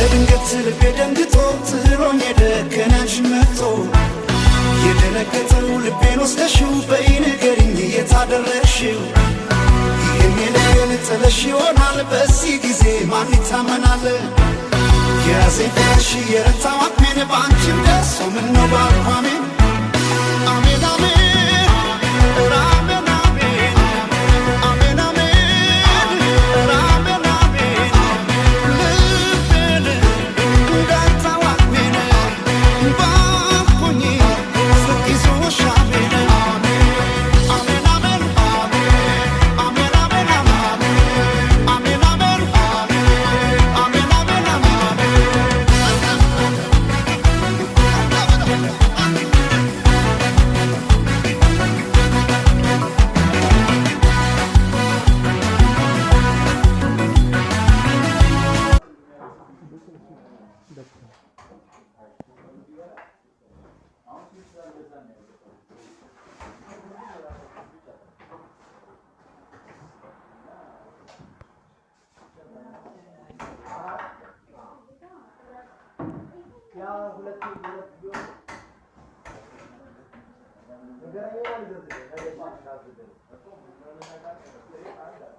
በድንገት ልቤ ደንግጦ ጥሎኝ ሄደ ከናንሽ መጥቶ የደነገጠው ልቤን ወስደሽው በይ ንገሪኝ የታደረግሽው ይህን የነገን ጥለሽ ይሆናል በዚህ ጊዜ ማን ይታመናል የያዘኝ ፍቅርሽ የረታው አቅሜን በአንቺም ደርሶ ምነው ባልኳሜን አሜን አሜን ነገረኛ ማለት ነው።